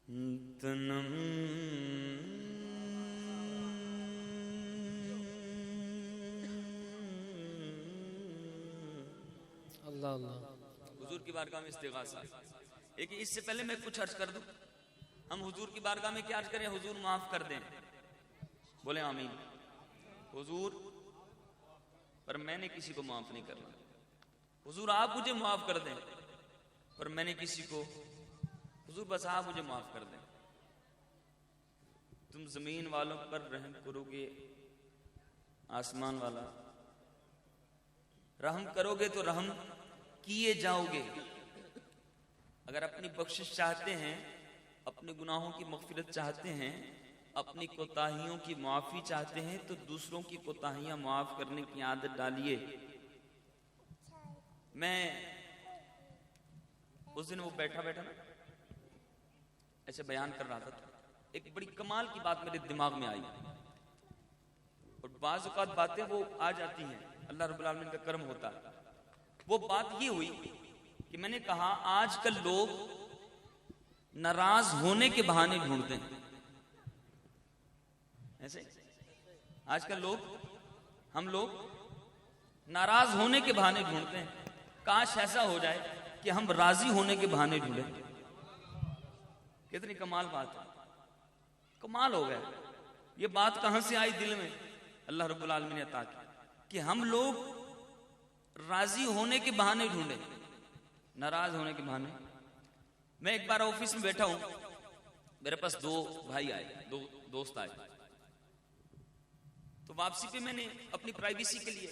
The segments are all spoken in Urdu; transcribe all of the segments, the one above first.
تنم اللہ اللہ حضور کی بارگاہ میں استغاثہ. لیکن اس سے پہلے میں کچھ عرض کر دوں. ہم حضور کی بارگاہ میں کیا عرض کریں؟ حضور معاف کر دیں. بولے آمین. حضور پر میں نے کسی کو معاف نہیں کرنا. حضور آپ مجھے معاف کر دیں پر میں نے کسی کو. حضور بس آپ مجھے معاف کر دیں. تم زمین والوں پر رحم کرو گے آسمان والا. رحم کرو گے تو رحم کیے جاؤ گے. اگر اپنی بخشش چاہتے ہیں، اپنے گناہوں کی مغفرت چاہتے ہیں، اپنی کوتاہیوں کی معافی چاہتے ہیں تو دوسروں کی کوتاہیاں معاف کرنے کی عادت ڈالیے. میں اس دن وہ بیٹھا نا ایسے بیان کر رہا تھا، ایک بڑی کمال کی بات میرے دماغ میں آئی. اور بعض اوقات باتیں وہ آ جاتی ہیں، اللہ رب العالمین کا کرم ہوتا ہے. وہ بات یہ ہوئی کہ میں نے کہا آج کل لوگ ناراض ہونے کے بہانے ڈھونڈتے ہیں. ایسے آج کل ہم لوگ ناراض ہونے کے بہانے ڈھونڈتے ہیں. کاش ایسا ہو جائے کہ ہم راضی ہونے کے بہانے ڈھونڈیں. کتنی کمال بات ہے. کمال ہو گیا. یہ بات کہاں سے آئی دل میں؟ اللہ رب العالمین نے عطا کی کہ ہم لوگ راضی ہونے کے بہانے ڈھونڈیں، ناراض ہونے کے بہانے. میں ایک بار آفس میں بیٹھا ہوں، میرے پاس دو بھائی آئے، دو دوست آئے. تو واپسی پہ میں نے اپنی پرائیویسی کے لیے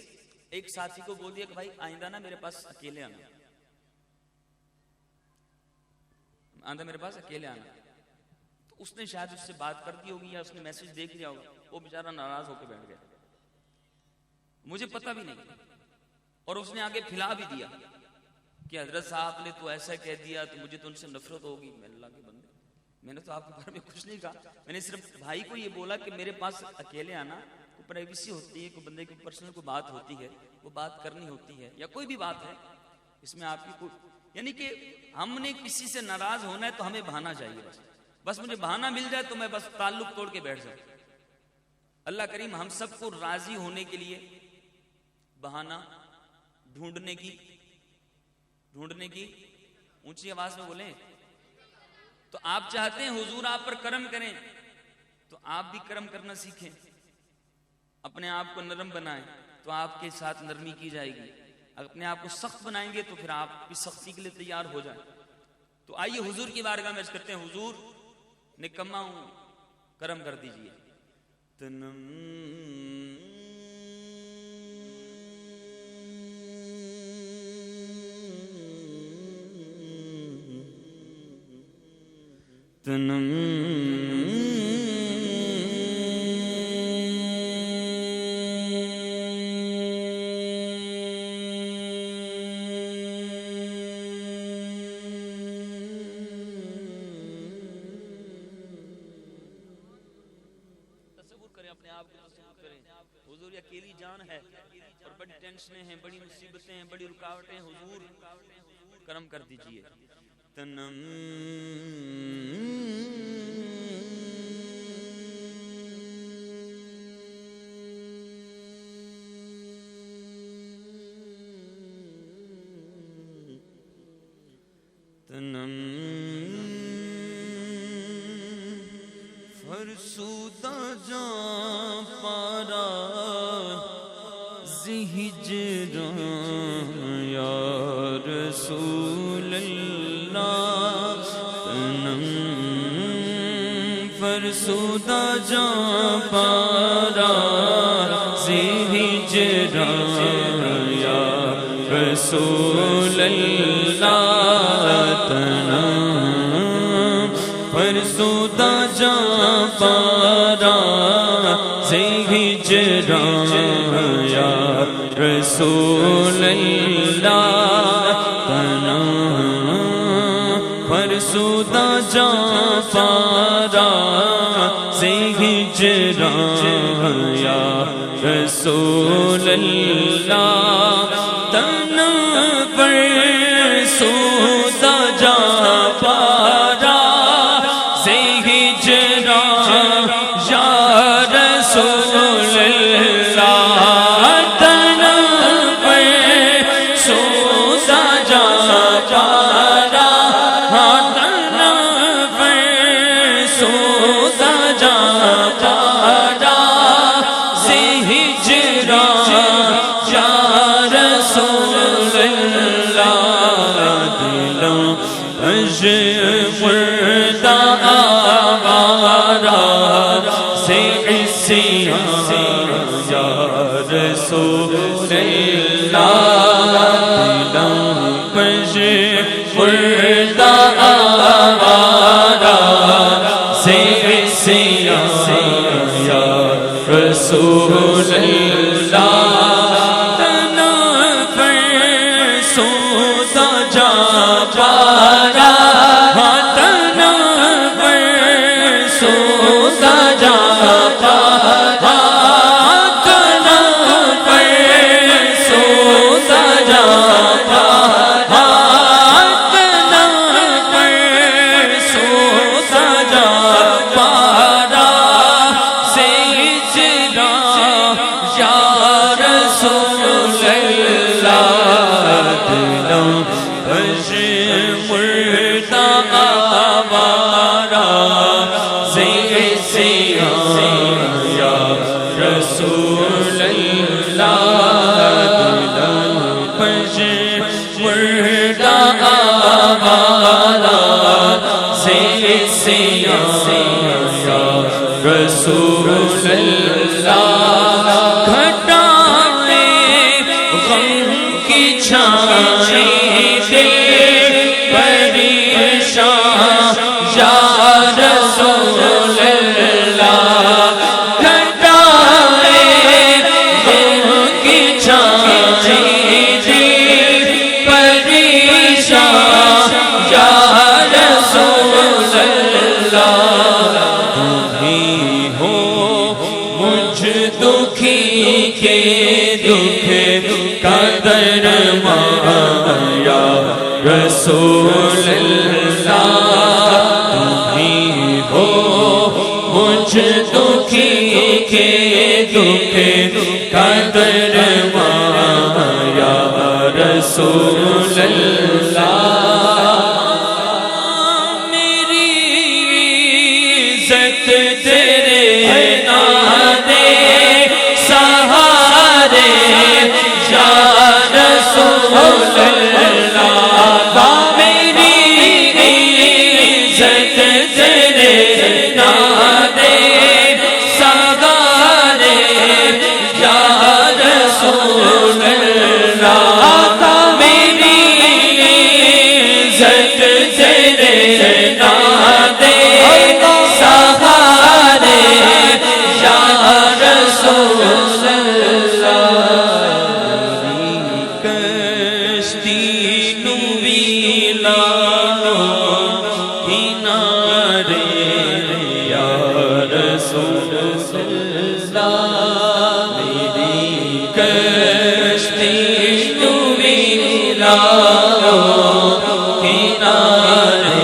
ایک ساتھی کو بول دیا کہ بھائی آئندہ نا میرے پاس اکیلے آنا. میرے پاس اکیلے آنا. تو اس نے شاید اس سے بات کر دی ہوگی یا اس نے میسج دیکھ لیا ہوگا. وہ بیچارہ ناراض ہو کے بیٹھ گیا، مجھے پتہ بھی نہیں. اور اس نے آگے پھلا بھی دیا کہ حضرت صاحب نے تو ایسا کہہ دیا تو مجھے تو ان سے نفرت ہوگی. میں اللہ کے بندے، میں نے تو آپ کے بارے میں کچھ نہیں کہا. میں نے صرف بھائی کو یہ بولا کہ میرے پاس اکیلے آنا. کوئی پرائیویسی ہوتی ہے، کوئی بندے کی پرسنل کوئی بات ہوتی ہے، وہ بات کرنی ہوتی ہے، یا کوئی بھی بات ہے اس میں آپ کی کوئی، یعنی کہ ہم نے کسی سے ناراض ہونا ہے تو ہمیں بہانا چاہیے. بس مجھے بہانا مل جائے تو میں بس تعلق توڑ کے بیٹھ جاؤں. اللہ کریم ہم سب کو راضی ہونے کے لیے بہانا ڈھونڈنے کی اونچی آواز میں بولیں. تو آپ چاہتے ہیں حضور آپ پر کرم کریں تو آپ بھی کرم کرنا سیکھیں. اپنے آپ کو نرم بنائیں تو آپ کے ساتھ نرمی کی جائے گی. اپنے آپ کو سخت بنائیں گے تو پھر آپ بھی سختی کے لیے تیار ہو جائیں. تو آئیے حضور کی بارگاہ میں عرض کرتے ہیں، حضور نکما ہوں، کرم کر دیجئے. تنم تصور کریں، اپنے آپ کو تصور کریں. حضور یہ اکیلی جان ہے اور بڑی ٹینشنیں ہیں، بڑی مصیبتیں ہیں، بڑی رکاوٹیں. حضور کرم کر دیجئے. تنم فرسودہ جاں پارا زہجراں یا رسول اللہ. تنم فرسودہ جاں پارا زہجراں یا رسول اللہ. تنم فرسودہ جاں پارا زہجراں یا رسول اللہ. تنم فرسودہ جاں پارا زہجراں یا رسول اللہ. تنم فرسودہ جاں پارا مردہ آوارہ سے عصیان یا رسول اللہ دلم پش مردہ آوارہ سے عصیان یا رسول اللہ تنا پر سودا جا پارا تنا پر سودا جا پارا تنا پر سودا جا پارا تنا پر سودا جا پارا سے ہجرا یا رسول اللہ دلم پش مردہ آوارہ سے عصیان یا رسول اللہ دلم پش مردہ آوارہ سے عصیان یا رسول اللہ گھٹائے غم کی چھائیں دل پریشان یا رسول اللہ گھٹائے غم کی چھائیں دل پریشان یا رسول اللہ تمہیں ہو مجھ دکھی کے دکھ کا درمان یا رسول اللہ تمہیں ہو مجھ دکھی کے دکھ کا درمان یا رسول اللہ میری عزت تیرے نادے سہارے یا رسول اللہ میری عزت تیرے نادے سہارے یا رسول اللہ میری عزت تیرے نادے سہارے یا رسول اللہ کشتی نویلا کنارے یا رسول اللہ میری کشتی نویلا کنارے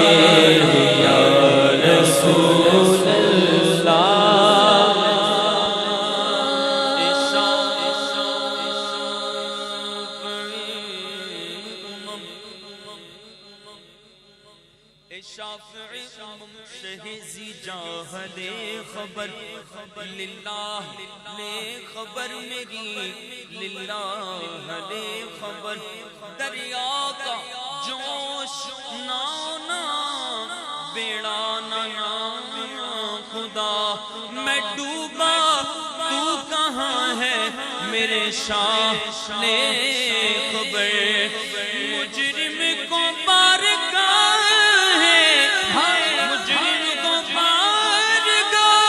یا رسول اللہ شافعی شہزی جاہل خبر للہ لے خبر میری للہ لے خبر دریا کا جوش نانا بیڑا نانا خدا میں ڈوبا تو کہاں ہے میرے شاہ لے خبر مجرم کو بارگاہ ہے مجرم کو بارگاہ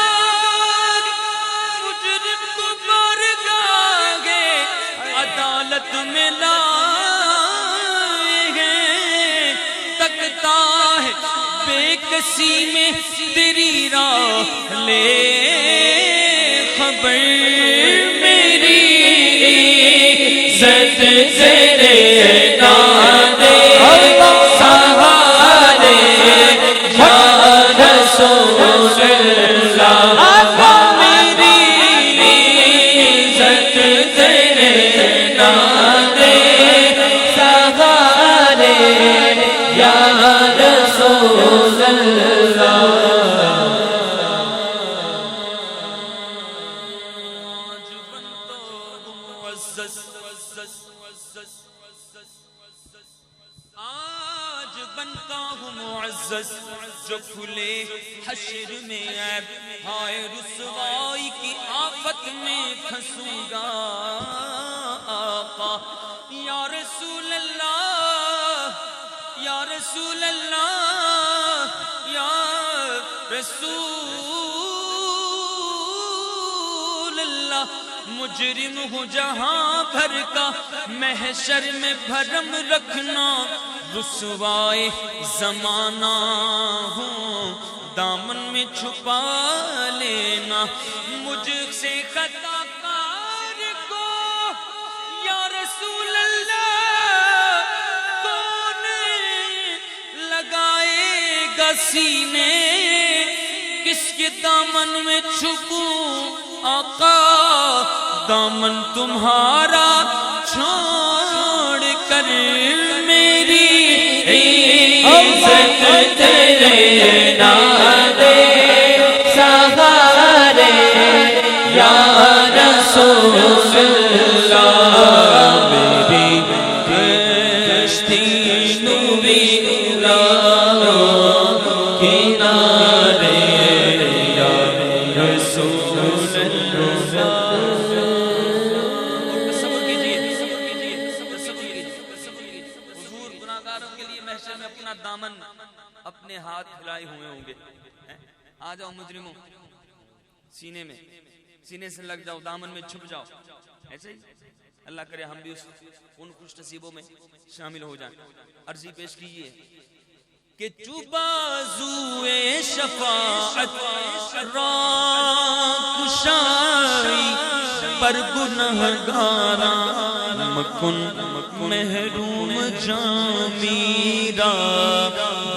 مجرم کو بارگاہ ہے عدالت میں لائے ہیں تکتا ہے بے کسی میں تیری راہ لے خبر میری عزت تیرے نادے سہارے یا رسول اللہ میری عزت تیرے نادے سہارے یا رسول اللہ آج بن بنتا ہوں معزز جو کھلے حشر میں عیب ہائے رسوائی کی آفت میں پھنسوں گا آقا یا رسول اللہ یا رسول اللہ یا رسول اللہ مجرم ہوں جہاں بھر کا محشر میں بھرم رکھنا رسوائے زمانہ ہوں دامن میں چھپا لینا مجھ سے خطا کار کو یا رسول اللہ کون لگائے گا سینے کس کے دامن میں چھپوں آقا دامن تمہارا چھوڑ کر میری عزت تیرے نادے سہارے یا رسول اللہ میری کشتی نوری کنارے یا رسول دامن اپنے ہاتھ پھیلائے ہوئے ہوں گے آ جاؤ مجرموں سینے میں سینے سے لگ جاؤ دامن میں چھپ جاؤ ایسے ہی اللہ کرے ہم بھی ان خوش نصیبوں میں شامل ہو جائیں عرضی پیش کیجئے کہ چوبازوئے شفاعت را کشائی پر گنہگاران مکن محروم جامیرا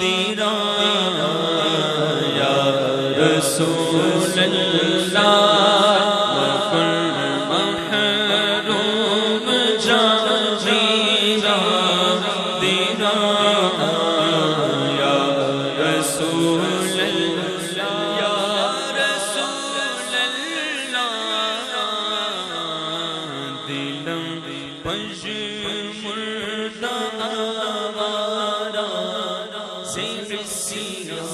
دیرا یا رسول اللہ مکن محروم جامیرا دیرا یا رسول اللہ یا رسول اللہ دلم پنج مردہ آوارا زیر سینہ